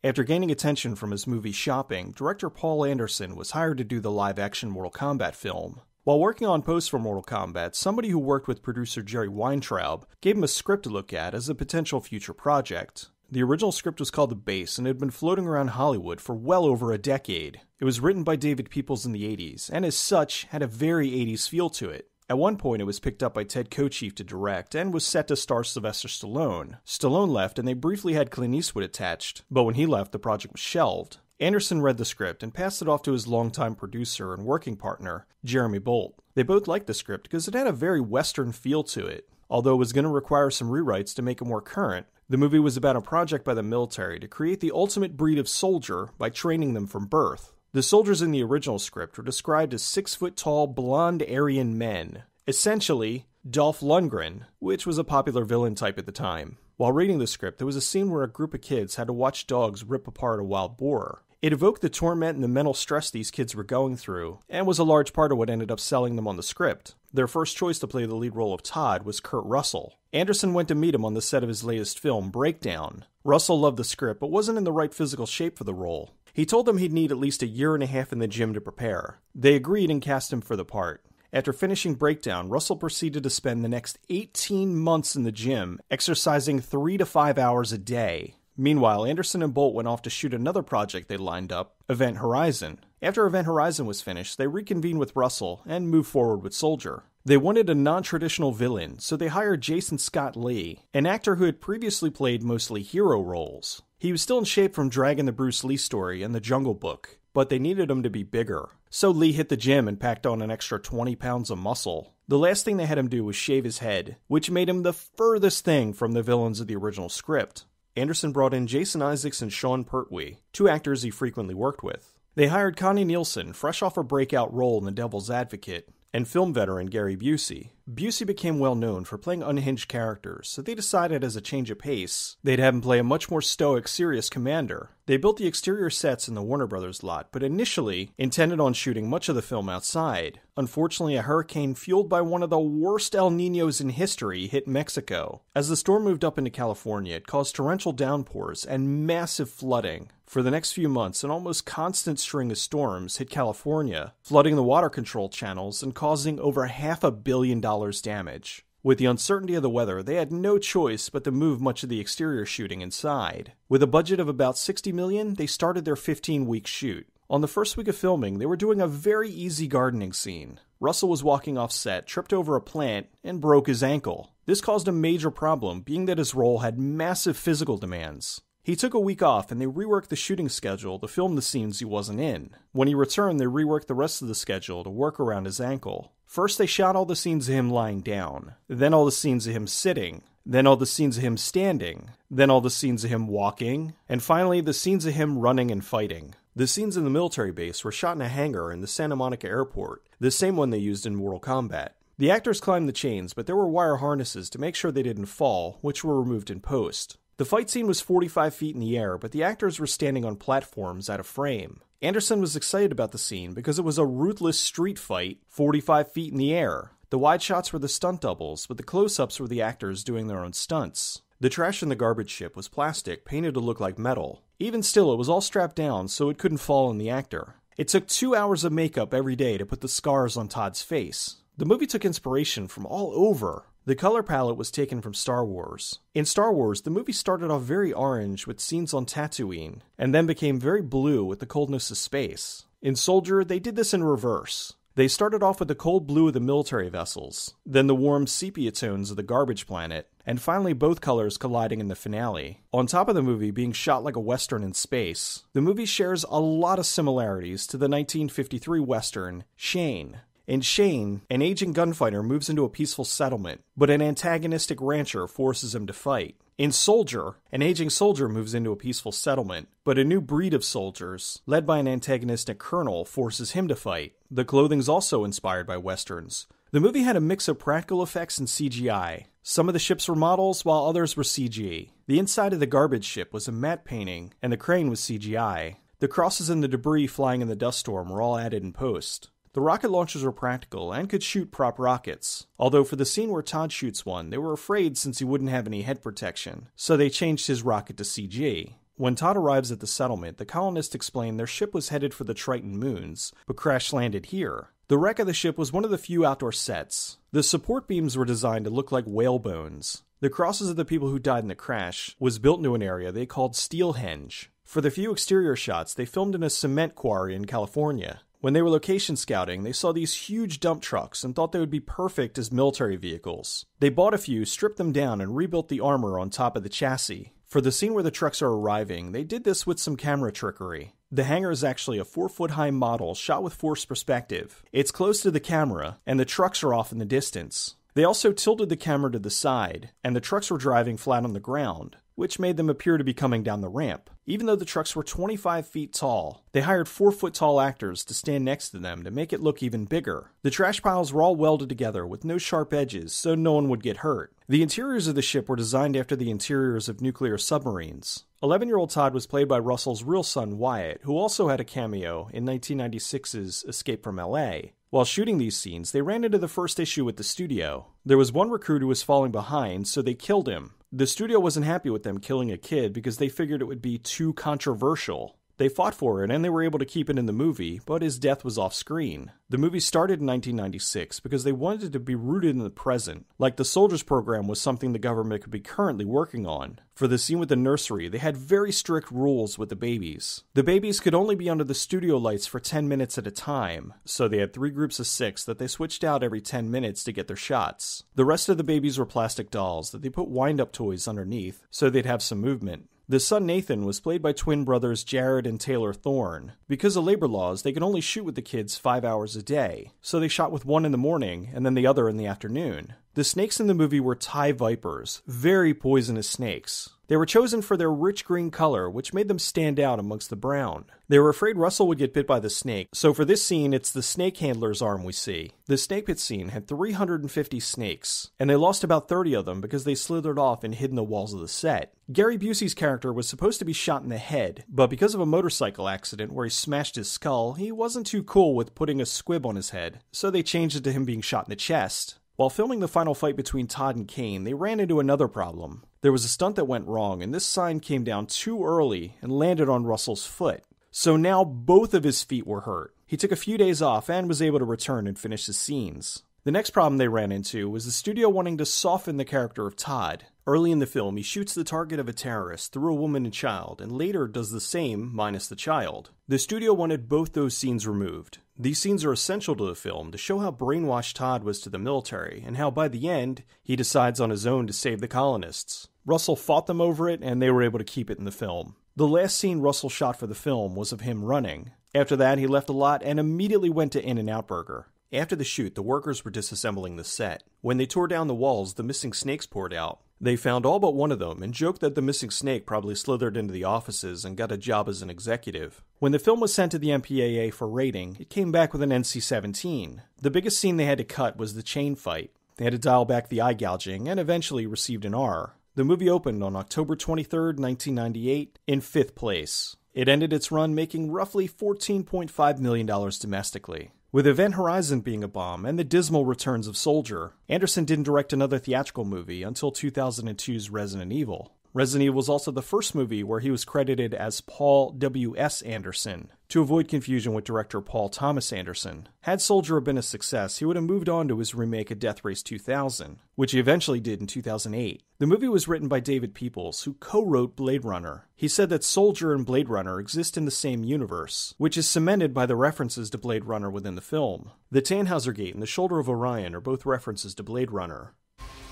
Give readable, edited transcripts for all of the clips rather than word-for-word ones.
After gaining attention from his movie Shopping, director Paul Anderson was hired to do the live-action Mortal Kombat film. While working on posts for Mortal Kombat, somebody who worked with producer Jerry Weintraub gave him a script to look at as a potential future project. The original script was called The Base and had been floating around Hollywood for well over a decade. It was written by David Peoples in the 80s, and as such, had a very 80s feel to it. At one point, it was picked up by Ted Kochief to direct, and was set to star Sylvester Stallone. Stallone left, and they briefly had Clint Eastwood attached, but when he left, the project was shelved. Anderson read the script and passed it off to his longtime producer and working partner, Jeremy Bolt. They both liked the script because it had a very Western feel to it. Although it was going to require some rewrites to make it more current, the movie was about a project by the military to create the ultimate breed of soldier by training them from birth. The soldiers in the original script were described as 6-foot-tall, blonde Aryan men. Essentially, Dolph Lundgren, which was a popular villain type at the time. While reading the script, there was a scene where a group of kids had to watch dogs rip apart a wild boar. It evoked the torment and the mental stress these kids were going through, and was a large part of what ended up selling them on the script. Their first choice to play the lead role of Todd was Kurt Russell. Anderson went to meet him on the set of his latest film, Breakdown. Russell loved the script, but wasn't in the right physical shape for the role. He told them he'd need at least a year and a half in the gym to prepare. They agreed and cast him for the part. After finishing Breakdown, Russell proceeded to spend the next 18 months in the gym, exercising 3 to 5 hours a day. Meanwhile, Anderson and Bolt went off to shoot another project they lined up, Event Horizon. After Event Horizon was finished, they reconvened with Russell and moved forward with Soldier. They wanted a non-traditional villain, so they hired Jason Scott Lee, an actor who had previously played mostly hero roles. He was still in shape from dragging the Bruce Lee story and the Jungle Book, but they needed him to be bigger. So Lee hit the gym and packed on an extra 20 pounds of muscle. The last thing they had him do was shave his head, which made him the furthest thing from the villains of the original script. Anderson brought in Jason Isaacs and Sean Pertwee, two actors he frequently worked with. They hired Connie Nielsen, fresh off a breakout role in The Devil's Advocate, and film veteran Gary Busey. Busey became well known for playing unhinged characters, so they decided as a change of pace, they'd have him play a much more stoic, serious commander. They built the exterior sets in the Warner Brothers lot, but initially intended on shooting much of the film outside. Unfortunately, a hurricane fueled by one of the worst El Niños in history hit Mexico. As the storm moved up into California, it caused torrential downpours and massive flooding. For the next few months, an almost constant string of storms hit California, flooding the water control channels and causing over $500 million damage. With the uncertainty of the weather, they had no choice but to move much of the exterior shooting inside. With a budget of about $60 million, they started their 15-week shoot. On the first week of filming, they were doing a very easy gardening scene. Russell was walking off set, tripped over a plant, and broke his ankle. This caused a major problem, being that his role had massive physical demands. He took a week off and they reworked the shooting schedule to film the scenes he wasn't in. When he returned, they reworked the rest of the schedule to work around his ankle. First, they shot all the scenes of him lying down, then all the scenes of him sitting, then all the scenes of him standing, then all the scenes of him walking, and finally the scenes of him running and fighting. The scenes in the military base were shot in a hangar in the Santa Monica airport, the same one they used in Mortal Kombat. The actors climbed the chains, but there were wire harnesses to make sure they didn't fall, which were removed in post. The fight scene was 45 feet in the air, but the actors were standing on platforms out of frame. Anderson was excited about the scene because it was a ruthless street fight 45 feet in the air. The wide shots were the stunt doubles, but the close-ups were the actors doing their own stunts. The trash in the garbage ship was plastic, painted to look like metal. Even still, it was all strapped down so it couldn't fall on the actor. It took 2 hours of makeup every day to put the scars on Todd's face. The movie took inspiration from all over. The color palette was taken from Star Wars. In Star Wars, the movie started off very orange with scenes on Tatooine, and then became very blue with the coldness of space. In Soldier, they did this in reverse. They started off with the cold blue of the military vessels, then the warm sepia tones of the garbage planet, and finally both colors colliding in the finale. On top of the movie being shot like a western in space, the movie shares a lot of similarities to the 1953 western Shane. In Shane, an aging gunfighter moves into a peaceful settlement, but an antagonistic rancher forces him to fight. In Soldier, an aging soldier moves into a peaceful settlement, but a new breed of soldiers, led by an antagonistic colonel, forces him to fight. The clothing's also inspired by westerns. The movie had a mix of practical effects and CGI. Some of the ships were models, while others were CG. The inside of the garbage ship was a matte painting, and the crane was CGI. The crosses and the debris flying in the dust storm were all added in post. The rocket launchers were practical and could shoot prop rockets, although for the scene where Todd shoots one, they were afraid since he wouldn't have any head protection, so they changed his rocket to CG. When Todd arrives at the settlement, the colonists explain their ship was headed for the Triton moons, but crash-landed here. The wreck of the ship was one of the few outdoor sets. The support beams were designed to look like whale bones. The crosses of the people who died in the crash was built into an area they called Steelhenge. For the few exterior shots, they filmed in a cement quarry in California. When they were location scouting, they saw these huge dump trucks and thought they would be perfect as military vehicles. They bought a few, stripped them down, and rebuilt the armor on top of the chassis. For the scene where the trucks are arriving, they did this with some camera trickery. The hangar is actually a 4-foot-high model shot with forced perspective. It's close to the camera, and the trucks are off in the distance. They also tilted the camera to the side, and the trucks were driving flat on the ground, which made them appear to be coming down the ramp. Even though the trucks were 25 feet tall, they hired 4-foot-tall actors to stand next to them to make it look even bigger. The trash piles were all welded together with no sharp edges, so no one would get hurt. The interiors of the ship were designed after the interiors of nuclear submarines. 11-year-old Todd was played by Russell's real son Wyatt, who also had a cameo in 1996's Escape from L.A. While shooting these scenes, they ran into the first issue with the studio. There was one recruit who was falling behind, so they killed him. The studio wasn't happy with them killing a kid because they figured it would be too controversial. They fought for it and they were able to keep it in the movie, but his death was off screen. The movie started in 1996 because they wanted it to be rooted in the present, like the soldiers program was something the government could be currently working on. For the scene with the nursery, they had very strict rules with the babies. The babies could only be under the studio lights for 10 minutes at a time, so they had 3 groups of 6 that they switched out every 10 minutes to get their shots. The rest of the babies were plastic dolls that they put wind-up toys underneath, so they'd have some movement. The son Nathan was played by twin brothers Jared and Taylor Thorne. Because of labor laws, they could only shoot with the kids 5 hours a day, so they shot with one in the morning and then the other in the afternoon. The snakes in the movie were Thai vipers, very poisonous snakes. They were chosen for their rich green color, which made them stand out amongst the brown. They were afraid Russell would get bit by the snake, so for this scene, it's the snake handler's arm we see. The snake pit scene had 350 snakes, and they lost about 30 of them because they slithered off and hid in the walls of the set. Gary Busey's character was supposed to be shot in the head, but because of a motorcycle accident where he smashed his skull, he wasn't too cool with putting a squib on his head, so they changed it to him being shot in the chest. While filming the final fight between Todd and Kane, they ran into another problem. There was a stunt that went wrong, and this sign came down too early and landed on Russell's foot. So now both of his feet were hurt. He took a few days off and was able to return and finish his scenes. The next problem they ran into was the studio wanting to soften the character of Todd. Early in the film, he shoots the target of a terrorist through a woman and child, and later does the same minus the child. The studio wanted both those scenes removed. These scenes are essential to the film to show how brainwashed Todd was to the military, and how by the end, he decides on his own to save the colonists. Russell fought them over it, and they were able to keep it in the film. The last scene Russell shot for the film was of him running. After that, he left the lot and immediately went to In-N-Out Burger. After the shoot, the workers were disassembling the set. When they tore down the walls, the missing snakes poured out. They found all but one of them and joked that the missing snake probably slithered into the offices and got a job as an executive. When the film was sent to the MPAA for rating, it came back with an NC-17. The biggest scene they had to cut was the chain fight. They had to dial back the eye gouging and eventually received an R. The movie opened on October 23, 1998, in 5th place. It ended its run making roughly $14.5 million domestically. With Event Horizon being a bomb and the dismal returns of Soldier, Anderson didn't direct another theatrical movie until 2002's Resident Evil. Resident Evil was also the first movie where he was credited as Paul W.S. Anderson, to avoid confusion with director Paul Thomas Anderson. Had Soldier been a success, he would have moved on to his remake of Death Race 2000, which he eventually did in 2008. The movie was written by David Peoples, who co-wrote Blade Runner. He said that Soldier and Blade Runner exist in the same universe, which is cemented by the references to Blade Runner within the film. The Tannhauser Gate and the Shoulder of Orion are both references to Blade Runner.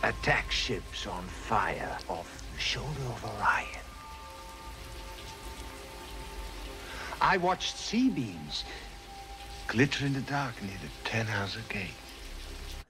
Attack ships on fire off the Shoulder of Orion. I watched C-beams glitter in the dark near the Tannhauser Gate.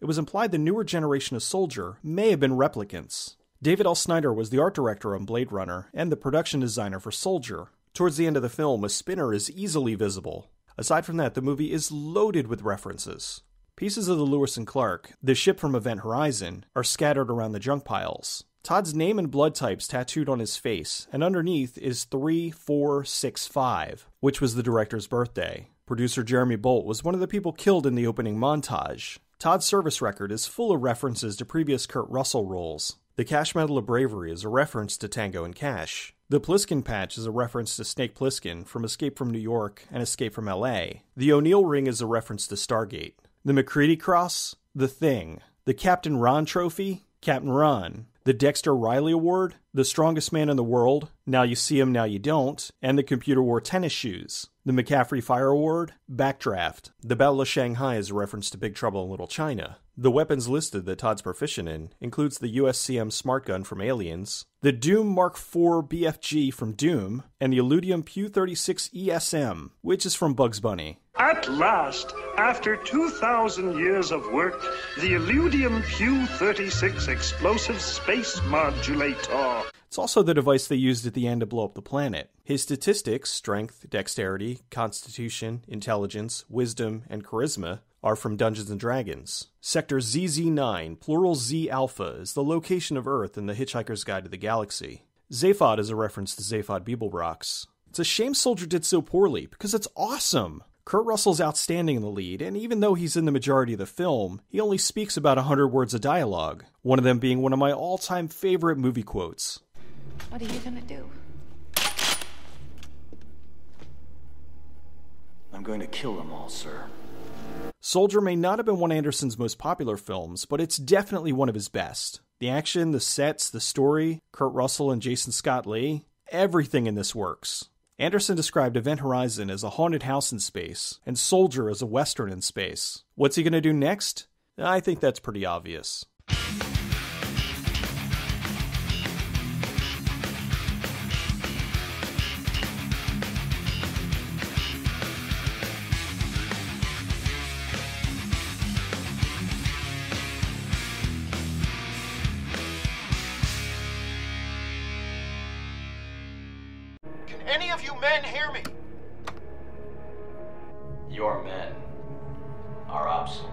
It was implied the newer generation of Soldier may have been replicants. David L. Snyder was the art director on Blade Runner and the production designer for Soldier. Towards the end of the film, a spinner is easily visible. Aside from that, the movie is loaded with references. Pieces of the Lewis and Clark, the ship from Event Horizon, are scattered around the junk piles. Todd's name and blood types tattooed on his face, and underneath is 3465, which was the director's birthday. Producer Jeremy Bolt was one of the people killed in the opening montage. Todd's service record is full of references to previous Kurt Russell roles. The Cash Medal of Bravery is a reference to Tango and Cash. The Pliskin patch is a reference to Snake Plissken from Escape from New York and Escape from LA. The O'Neill ring is a reference to Stargate. The McCready cross, The Thing. The Captain Ron trophy, Captain Ron. The Dexter Riley Award, The Strongest Man in the World, Now You See Him, Now You Don't, and the Computer Wore Tennis Shoes. The McCaffrey Fire Award, Backdraft. The Battle of Shanghai is a reference to Big Trouble in Little China. The weapons listed that Todd's proficient in includes the USCM Smart Gun from Aliens, the Doom Mark IV BFG from Doom, and the Illudium Pew 36 ESM, which is from Bugs Bunny. At last, after 2,000 years of work, the Illudium Pew 36 explosive space modulator. It's also the device they used at the end to blow up the planet. His statistics, strength, dexterity, constitution, intelligence, wisdom, and charisma are from Dungeons & Dragons. Sector ZZ9, plural Z Alpha, is the location of Earth in The Hitchhiker's Guide to the Galaxy. Zaphod is a reference to Zaphod Beeblebrox. It's a shame Soldier did so poorly, because it's awesome! Kurt Russell's outstanding in the lead, and even though he's in the majority of the film, he only speaks about 100 words of dialogue, one of them being one of my all-time favorite movie quotes. What are you gonna do? I'm going to kill them all, sir. Soldier may not have been one of Anderson's most popular films, but it's definitely one of his best. The action, the sets, the story, Kurt Russell and Jason Scott Lee, everything in this works. Anderson described Event Horizon as a haunted house in space, and Soldier as a western in space. What's he gonna do next? I think that's pretty obvious. Any of you men hear me? Your men are obsolete.